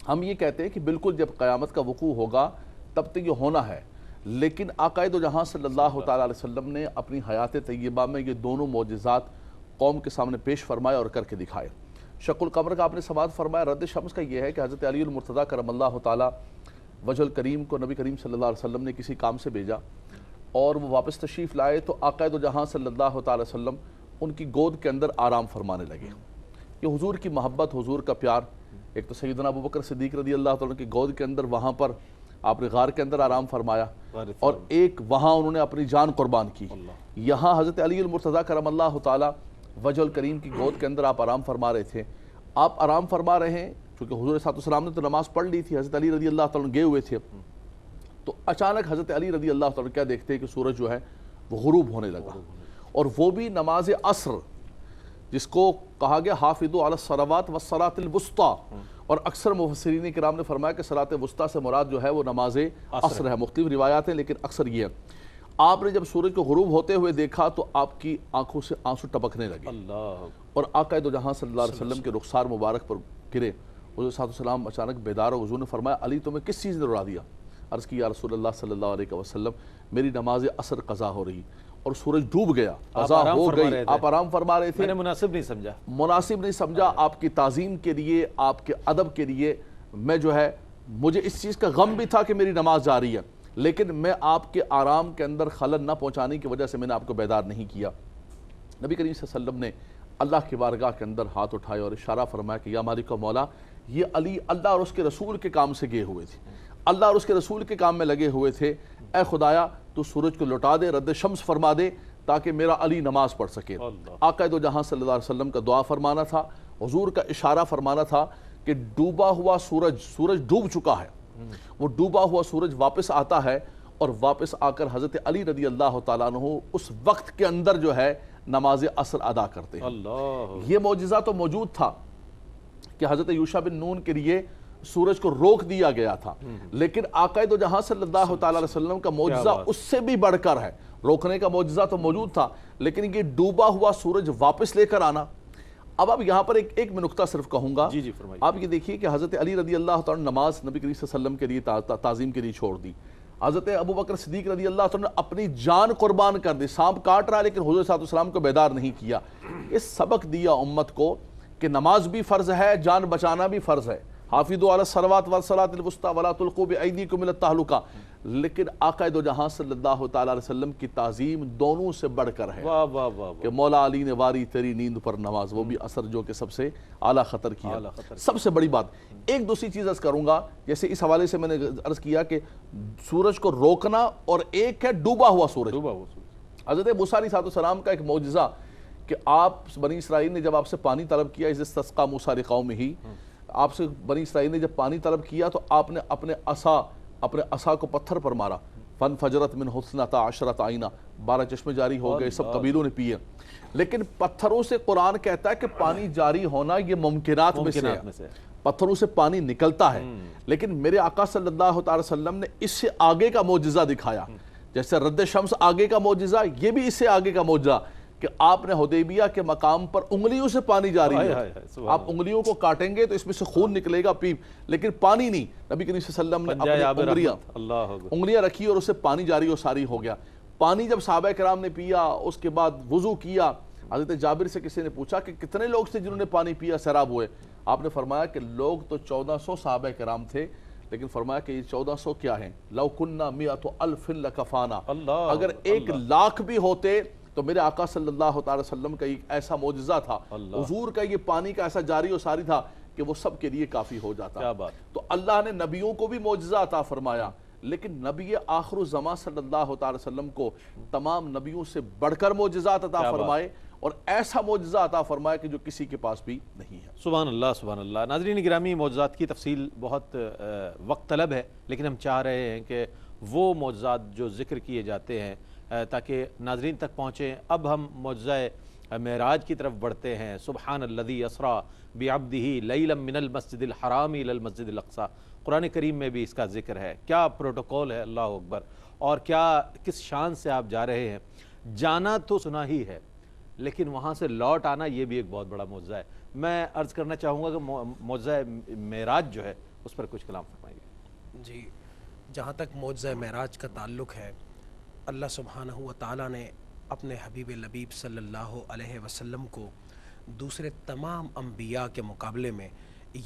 ہم یہ کہتے ہیں کہ بالکل جب قیامت کا وقوع ہوگا تب تک یہ ہونا ہے، لیکن آقا دو جہاں صلی اللہ تعالیٰ علیہ وسلم نے اپنی حیات طیبہ میں یہ دونوں معجزات قوم کے سامنے پیش فرمائے اور کر کے دکھائے۔ شق القمر کا آپ نے سماعت فرمایا، رد شمس کا یہ ہے کہ حضرت علی المرتضیٰ کرم اللہ تعالیٰ وجہ الکریم کو نبی کریم صلی اللہ علیہ وسلم نے کسی کام سے بھیجا، اور وہ واپس تشریف لائے تو آقا دو جہاں صلی اللہ تعالیٰ علیہ وسلم ان کی گود کے اندر آرام فرمانے لگے۔ یہ حضور کی محبت، حضور کا پیار، ایک تو سیدنا ابوبکر صدیق رضی اللہ تعالیٰ کی گود کے اندر وہاں پر آپ نے غار کے اندر آرام فرمایا، اور ایک وہاں انہوں نے اپنی جان قربان کی۔ یہاں حضرت علی المرتضیٰ کرم اللہ تعالی وجہ الکریم کی گود کے اندر آپ آرام فرما رہے تھے۔ آپ آرام فرما رہے ہیں، چونکہ حضور صلی اللہ علیہ وسلم نے تو نماز پڑھ لی تھی، حضرت علی رضی اللہ تعالیٰ گئے ہوئے تھے، تو اچانک حضرت علی رضی اللہ تعالیٰ کیا دیکھتے ہیں کہ سورج جو ہے وہ غروب ہونے لگا، اور وہ بھی نماز عصر، جس کو کہا گیا حافظوا علی الصلوات والصلاۃ الوسطیٰ، اور اکثر مفسرین کرام نے فرمایا کہ صلاۃ وسطیٰ سے مراد جو ہے وہ نماز عصر ہے۔ مختلف روایات ہیں لیکن اکثر یہ ہے۔ آپ نے جب سورج کو غروب ہوتے ہوئے دیکھا تو آپ کی آنکھوں سے آنسو ٹپکنے لگے، اور آقا دو جہاں صلی اللہ علیہ وسلم کے رخسار مبارک پر گرے۔ حضور صلی اللہ علیہ وسلم اچانک بیدار ہو، حضور نے فرمایا علی تمہیں کس چیز نے رلا دیا؟ عرض کی یا رسول اللہ صلی اللہ علیہ وسلم میری نماز عصر قضا ہو رہی، اور سورج ڈوب گیا، قضا ہو گئی، آپ آرام فرما رہے تھے۔ میں نے مناسب نہیں سمجھا آپ کی تعظیم کے لیے، آپ کے ادب کے لیے، میں جو ہے مجھے اس چیز کا غم بھی تھا کہ میری نماز جاری ہے، لیکن میں آپ کے آرام کے اندر خلل نہ پہنچانے کی وجہ سے میں نے آپ کو بیدار نہیں کیا۔ نبی کریم صلی اللہ علیہ وسلم نے اللہ کی بارگاہ کے اندر ہاتھ اٹھائے اور اشارہ فرمایا کہ یا مالک و مولا، یہ علی اللہ اور اس کے رسول کے کام سے گئے ہوئے تھے، اللہ اور اس کے رسول کے کام میں لگے ہوئے تھے، اے خدایا تو سورج کو لوٹا دے، رد شمس فرما دے تاکہ میرا علی نماز پڑھ سکے۔ آقا دو جہاں صلی اللہ علیہ وسلم کا دعا فرمانا تھا، حضور کا اشارہ فرمانا تھا کہ ڈوبا ہوا سورج ڈوب چکا ہے، وہ ڈوبا ہوا سورج واپس آتا ہے، اور واپس آ کر حضرت علی رضی اللہ تعالیٰ عنہ اس وقت کے اندر جو ہے نماز عصر ادا کرتے ہیں۔ یہ معجزہ تو موجود تھا کہ حضرت یوشع بن نون کے لیے سورج کو روک دیا گیا تھا، لیکن آقا دو جہاں صلی اللہ تعالیٰ علیہ وسلم کا معجزہ اس سے بھی بڑھ کر ہے۔ روکنے کا معجزہ تو موجود تھا، لیکن یہ ڈوبا ہوا سورج واپس لے کر آنا۔ اب یہاں پر ایک میں نقطہ صرف کہوں گا، آپ یہ دیکھیے کہ حضرت علی رضی اللہ تعالیٰ نے نماز نبی کریم صلی اللہ علیہ وسلم کے لیے تعظیم کے لیے چھوڑ دی۔ حضرت ابو بکر صدیق رضی اللہ تعالیٰ نے اپنی جان قربان کر دی، سانپ کاٹ رہا لیکن حضور صلی اللہ علیہ وسلم کو بیدار نہیں کیا۔ اس سبق دیا امت کو کہ نماز بھی فرض ہے، جان بچانا بھی فرض ہے، حافظوا علی الصلوات والصلاۃ الوسطیٰ ولا تلقوا بأیدیکم الی التہلکہ، لیکن آقا دو جہاں صلی اللہ تعالیٰ علیہ وسلم کی تعظیم دونوں سے بڑھ کر ہے کہ مولا علی نے واری تیری نیند پر نماز، وہ بھی عصر جو کہ سب سے اعلیٰ خطر کیا۔ سب سے بڑی بات ایک دوسری چیز عرض کروں گا، جیسے اس حوالے سے میں نے عرض کیا کہ سورج کو روکنا، اور ایک ہے ڈوبا ہوا سورج۔ حضرت موسیٰ علیہ السلام کا ایک معجزہ کہ آپ بنی اسرائیل نے جب آپ سے پانی طلب کیا، اذ استسقیٰ موسیٰ لقومہ، آپ سے بنی اسرائیل نے جب پانی طلب کیا تو آپ نے اپنے عصا کو پتھر پر مارا، فانفجرت من اثنتا عشرۃ عینہ، 12 چشمے جاری ہو گئے، سب قبیلوں نے پیے۔ لیکن پتھروں سے قرآن کہتا ہے کہ پانی جاری ہونا یہ ممکنات میں سے ہے، پتھروں سے پانی نکلتا ہے، لیکن میرے آقا صلی اللہ علیہ وسلم نے اس سے آگے کا معجزہ دکھایا، جیسے رد شمس آگے کا معجزہ، یہ بھی اس سے آگے کا معجزہ کہ آپ نے حدیبیہ کے مقام پر انگلیوں سے پانی جاری ہے، آپ انگلیوں کو کاٹیں گے تو اس میں سے خون نکلے گا پیپ، لیکن پانی نہیں۔ نبی کریم صلی اللہ علیہ وسلم نے اپنی انگلیاں رکھی اور اس سے پانی جاری اور ساری ہو گیا۔ پانی جب صحابہ کرام نے پیا، اس کے بعد وضو کیا، حضرت جابر سے کسی نے پوچھا کہ کتنے لوگ تھے جنہوں نے پانی پیا سیراب ہوئے؟ آپ نے فرمایا کہ لوگ تو 1400 صحابہ کرام تھے، لیکن فرمایا کہ یہ 1400 کیا ہیں، لو کننا مئۃ الف لکفانا، اگر 1 لاکھ بھی ہوتے تو میرے آقا صلی اللہ تعالی وسلم کا ایک ایسا معجزہ تھا، حضور کا یہ پانی کا ایسا جاری و ساری تھا کہ وہ سب کے لیے کافی ہو جاتا۔ تو اللہ نے نبیوں کو بھی معجزہ عطا فرمایا، لیکن نبی آخر الزمان صلی اللہ تعالی وسلم کو تمام نبیوں سے بڑھ کر معجزات عطا فرمائے، اور ایسا معجزہ عطا فرمایا کہ جو کسی کے پاس بھی نہیں ہے۔ سبحان اللہ سبحان اللہ۔ ناظرین گرامی، معجزات کی تفصیل بہت وقت طلب ہے، لیکن ہم چاہ رہے ہیں کہ وہ معجزات جو ذکر کیے جاتے ہیں تاکہ ناظرین تک پہنچیں۔ اب ہم معجزہ معراج کی طرف بڑھتے ہیں۔ سبحان الذی اسریٰ بعبدہ لیلا من المسجد الحرام الی المسجد الاقصیٰ، قرآن کریم میں بھی اس کا ذکر ہے۔ کیا پروٹوکول ہے، اللہ اکبر، اور کیا کس شان سے آپ جا رہے ہیں۔ جانا تو سنا ہی ہے، لیکن وہاں سے لوٹ آنا یہ بھی ایک بہت بڑا معجزہ ہے۔ میں عرض کرنا چاہوں گا کہ معجزہ معراج جو ہے اس پر کچھ کلام فرمائیے۔ جی، جہاں تک معجزہ معراج کا تعلق ہے، اللہ سبحانہ و تعالیٰ نے اپنے حبیب لبیب صلی اللہ علیہ وسلم کو دوسرے تمام انبیاء کے مقابلے میں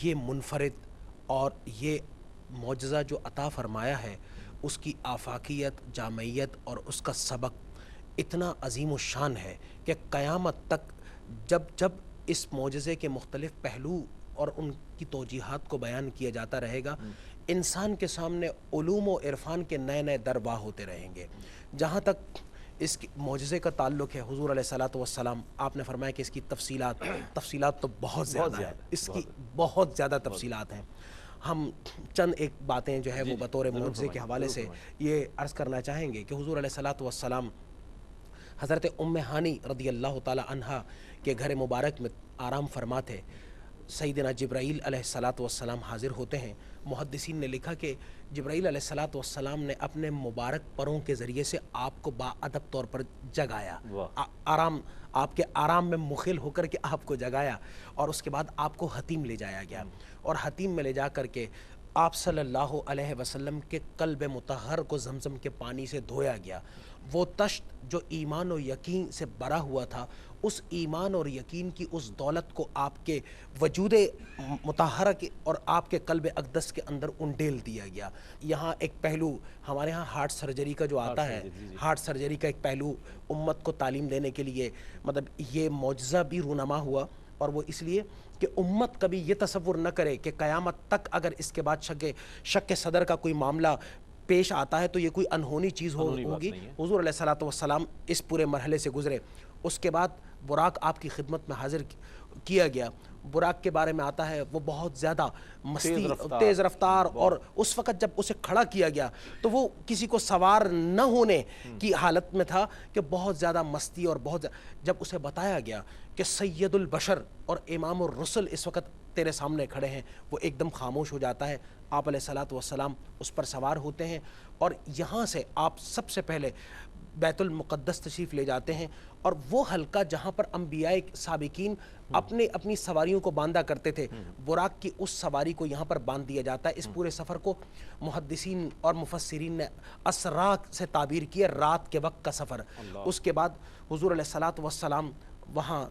یہ منفرد اور یہ معجزہ جو عطا فرمایا ہے، اس کی آفاقیت، جامعیت اور اس کا سبق اتنا عظیم الشان ہے کہ قیامت تک جب اس معجزے کے مختلف پہلو اور ان کی توجیحات کو بیان کیا جاتا رہے گا، انسان کے سامنے علوم و عرفان کے نئے نئے در واہ ہوتے رہیں گے. جہاں تک اس معجزے کا تعلق ہے حضور علیہ الصلوۃ والسلام، آپ نے فرمایا کہ اس کی تفصیلات تو بہت زیادہ ہیں، اس کی بہت زیادہ تفصیلات ہیں. ہم چند ایک باتیں جو ہے وہ بطور معجزے کے حوالے سے یہ عرض کرنا چاہیں گے کہ حضور علیہ الصلوۃ والسلام حضرت ام ہانی رضی اللہ تعالی عنہا کے گھر مبارک میں آرام فرما تھے. سیدنا جبرائیل علیہ الصلوۃ والسلام حاضر ہوتے ہیں. محدثین نے لکھا کہ جبرائیل علیہ الصلوۃ والسلام نے اپنے مبارک پروں کے ذریعے سے آپ کو باادب طور پر جگایا، آپ کے آرام میں مخل ہو کر کے آپ کو جگایا، اور اس کے بعد آپ کو حتیم لے جایا گیا، اور حتیم میں لے جا کر کے آپ صلی اللہ علیہ وسلم کے قلب مطہر کو زمزم کے پانی سے دھویا گیا. وہ تشت جو ایمان و یقین سے بھرا ہوا تھا، اس ایمان اور یقین کی اس دولت کو آپ کے وجود مطہرہ کے اور آپ کے قلب اقدس کے اندر انڈیل دیا گیا. یہاں ایک پہلو ہمارے ہاں ہارٹ سرجری کا جو آتا ہے، ہارٹ سرجری کا ایک پہلو امت کو تعلیم دینے کے لیے مطلب یہ معجزہ بھی رونما ہوا، اور وہ اس لیے کہ امت کبھی یہ تصور نہ کرے کہ قیامت تک اگر اس کے بعد شک صدر کا کوئی معاملہ پیش آتا ہے تو یہ کوئی انہونی چیز ہوگی. حضور علیہ الصلوۃ والسلام اس پورے مرحلے سے گزرے. اس کے بعد براق آپ کی خدمت میں حاضر کیا گیا. براق کے بارے میں آتا ہے وہ بہت زیادہ مستی، تیز رفتار، اور اس وقت جب اسے کھڑا کیا گیا تو وہ کسی کو سوار نہ ہونے کی حالت میں تھا کہ بہت زیادہ مستی، اور جب اسے بتایا گیا کہ سید البشر اور امام الرسل اس وقت تیرے سامنے کھڑے ہیں، وہ ایک دم خاموش ہو جاتا ہے. آپ علیہ الصلوۃ والسلام اس پر سوار ہوتے ہیں، اور یہاں سے آپ سب سے پہلے بیت المقدس تشریف لے جاتے ہیں، اور وہ حلقہ جہاں پر انبیاء سابقین اپنی سواریوں کو باندھا کرتے تھے، براق کی اس سواری کو یہاں پر باندھ دیا جاتا ہے. اس پورے سفر کو محدثین اور مفسرین نے اسرا سے تعبیر کی ہے، رات کے وقت کا سفر. اس کے بعد حضور علیہ الصلوۃ والسلام وہاں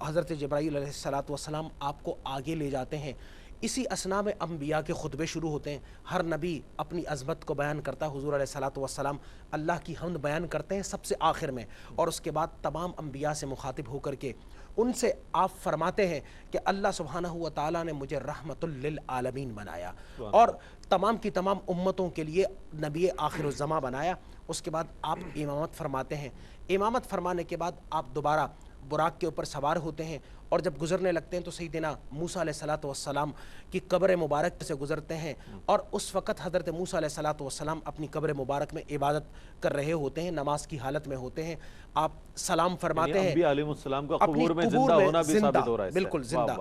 حضرت جبرائیل علیہ الصلوۃ والسلام آپ کو آگے لے جاتے ہیں. اسی اسنا میں انبیاء کے خطبے شروع ہوتے ہیں. ہر نبی اپنی عظمت کو بیان کرتا ہے، حضور علیہ الصلوۃ والسلام اللہ کی حمد بیان کرتے ہیں سب سے آخر میں، اور اس کے بعد تمام انبیاء سے مخاطب ہو کر کے ان سے آپ فرماتے ہیں کہ اللہ سبحانہ و تعالیٰ نے مجھے رحمت للعالمین بنایا اور تمام کی تمام امتوں کے لیے نبی آخر الزماں بنایا. اس کے بعد آپ امامت فرماتے ہیں. امامت فرمانے کے بعد آپ دوبارہ براق کے اوپر سوار ہوتے ہیں، اور جب گزرنے لگتے ہیں تو سیدنا موسیٰ علیہ الصلوۃ والسلام کی قبر مبارک سے گزرتے ہیں، اور اس وقت حضرت موسیٰ علیہ الصلوۃ والسلام اپنی قبر مبارک میں عبادت کر رہے ہوتے ہیں، نماز کی حالت میں ہوتے ہیں. آپ سلام فرماتے ہیں، انبیاء علیہ السلام کا قبور میں زندہ ہونا بھی ثابت ہو رہا ہے، بالکل زندہ.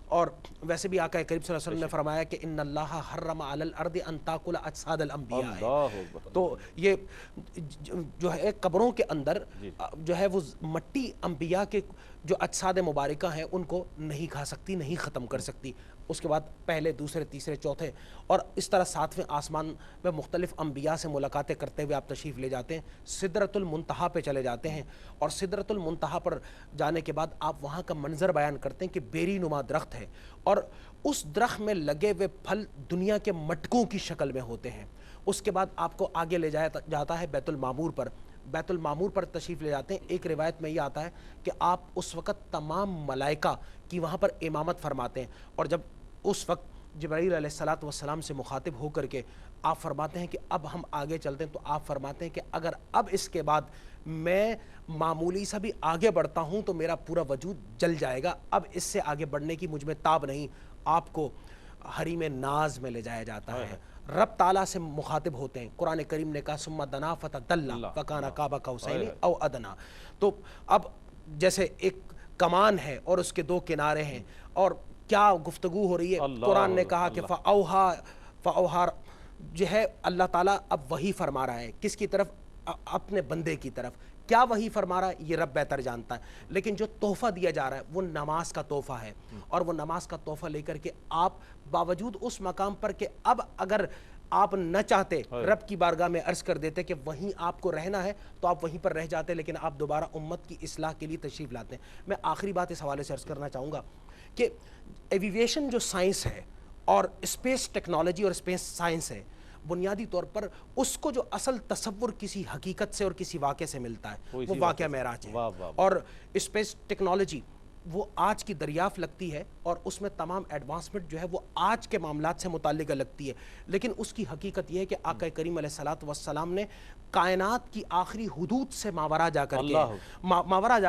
اور ویسے بھی آقا کریم صلی اللہ علیہ وسلم نے فرمایا کہ ان اللہ حرم علی الارض ان تاکل اجساد الانبیاء ہے. تو یہ جو ہے قبروں کے اندر جو ہے وہ مٹی انبیاء کے جو اجساد مبارکہ ہیں ان کو نہیں کھا سکتی، نہیں ختم کر سکتی. اس کے بعد پہلے، دوسرے، تیسرے، چوتھے اور اس طرح ساتویں آسمان میں مختلف انبیاء سے ملاقاتیں کرتے ہوئے آپ تشریف لے جاتے ہیں. سدرۃ المنتہا پہ چلے جاتے ہیں، اور سدرۃ المنتہا پر جانے کے بعد آپ وہاں کا منظر بیان کرتے ہیں کہ بیری نما درخت ہے، اور اس درخت میں لگے ہوئے پھل دنیا کے مٹکوں کی شکل میں ہوتے ہیں. اس کے بعد آپ کو آگے لے جایا جاتا ہے بیت المعمور پر. بیت المعمور پر تشریف لے جاتے ہیں. ایک روایت میں یہ آتا ہے کہ آپ اس وقت تمام ملائکہ کی وہاں پر امامت فرماتے ہیں، اور جب اس وقت جبرائیل علیہ الصلوۃ والسلام سے مخاطب ہو کر کے آپ فرماتے ہیں کہ اب ہم آگے چلتے ہیں، تو آپ فرماتے ہیں کہ اگر اب اس کے بعد میں معمولی سا بھی آگے بڑھتا ہوں تو میرا پورا وجود جل جائے گا، اب اس سے آگے بڑھنے کی مجھ میں تاب نہیں. آپ کو حریم ناز میں لے جایا جاتا ہے، رب تعالیٰ سے مخاطب ہوتے ہیں. قرآن کریم نے کہا ثم دنا فتدلی فکان قاب قوسین او ادنی. تو اب جیسے ایک کمان ہے اور اس کے دو کنارے ہیں، اور کیا گفتگو ہو رہی ہے. قرآن نے کہا کہ فاوہا جو ہے اللہ تعالیٰ اب وحی فرما رہا ہے. کس کی طرف؟ اپنے بندے کی طرف. کیا وحی فرما رہا ہے یہ رب بہتر جانتا ہے، لیکن جو تحفہ دیا جا رہا ہے وہ نماز کا تحفہ ہے. اور وہ نماز کا تحفہ لے کر کے آپ باوجود اس مقام پر کہ اب اگر آپ نہ چاہتے رب کی بارگاہ میں عرض کر دیتے کہ وہیں آپ کو رہنا ہے تو آپ وہیں پر رہ جاتے، لیکن آپ دوبارہ امت کی اصلاح کے لیے تشریف لاتے ہیں. میں آخری بات اس حوالے سے عرض کرنا چاہوں گا کہ ایویویشن جو سائنس ہے اور اسپیس ٹیکنالوجی اور اسپیس سائنس ہے، بنیادی طور پر اس کو جو اصل تصور کسی حقیقت سے اور کسی واقعے سے ملتا ہے وہ واقعہ معراج ہے. اور اسپیس ٹیکنالوجی وہ آج کی دریافت لگتی ہے اور اس میں تمام ایڈوانسمنٹ جو ہے وہ آج کے معاملات سے متعلقہ لگتی ہے، لیکن اس کی حقیقت یہ ہے کہ آقا کریم علیہ الصلوۃ والسلام نے کائنات کی آخری حدود سے ماورا جا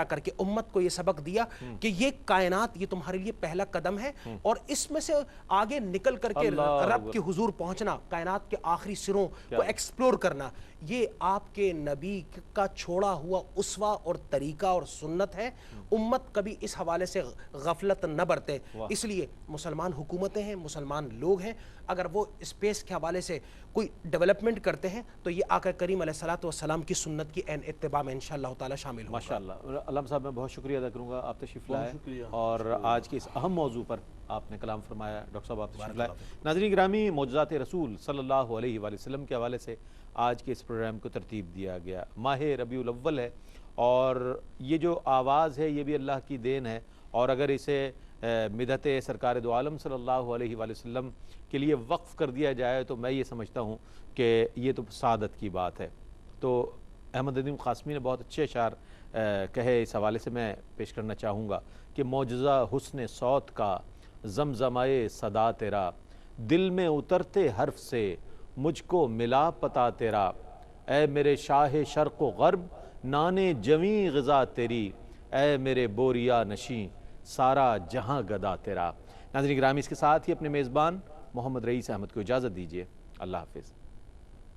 کر کے امت کو یہ سبق دیا کہ یہ کائنات یہ تمہارے لیے پہلا قدم ہے، اور اس میں سے آگے نکل کر کے رب کے حضور پہنچنا، کائنات کے آخری سروں کو ایکسپلور کرنا، یہ آپ کے نبی کا چھوڑا ہوا اسوہ اور طریقہ اور سنت ہے۔ امت کبھی اس حوالے سے غفلت نہ برتے، اس لیے مسلمان حکومتیں ہیں، مسلمان لوگ ہیں، اگر وہ اسپیس کے حوالے سے کوئی ڈیولپمنٹ کرتے ہیں تو یہ آقا کریم علیہ الصلوۃ والسلام کی سنت کی عین اتباع میں انشاءاللہ تعالی شامل ہوگا۔ ماشاءاللہ۔ علامہ صاحب میں بہت شکریہ ادا کروں گا، آپ تشریف لائے اور آج کے اس اہم موضوع پر آپ نے کلام فرمایا۔ ڈاکٹر صاحب آپ تشریف لائے۔ ناظرین گرامی، معجزات رسول صلی اللہ علیہ وآلہ وسلم کے حوالے سے آج کے اس پروگرام کو ترتیب دیا گیا۔ ماہ ربیع الاول ہے اور یہ جو آواز ہے یہ بھی اللہ کی دین ہے، اور اگر اسے مدحت سرکار دو عالم صلی اللہ علیہ وآلہ وسلم کے لیے وقف کر دیا جائے تو میں یہ سمجھتا ہوں کہ یہ تو سعادت کی بات ہے۔ تو احمد ندیم قاسمی نے بہت اچھے اشعار کہے، اس حوالے سے میں پیش کرنا چاہوں گا کہ معجزہ حسن صوت کا زمزمائے صدا تیرا، دل میں اترتے حرف سے مجھ کو ملا پتا تیرا، اے میرے شاہ شرق و غرب نانے جویں غذا تیری، اے میرے بوریا نشیں سارا جہاں گدا تیرا۔ ناظرین گرامی، اس کے ساتھ ہی اپنے میزبان محمد رئیس احمد کو اجازت دیجیے۔ اللہ حافظ۔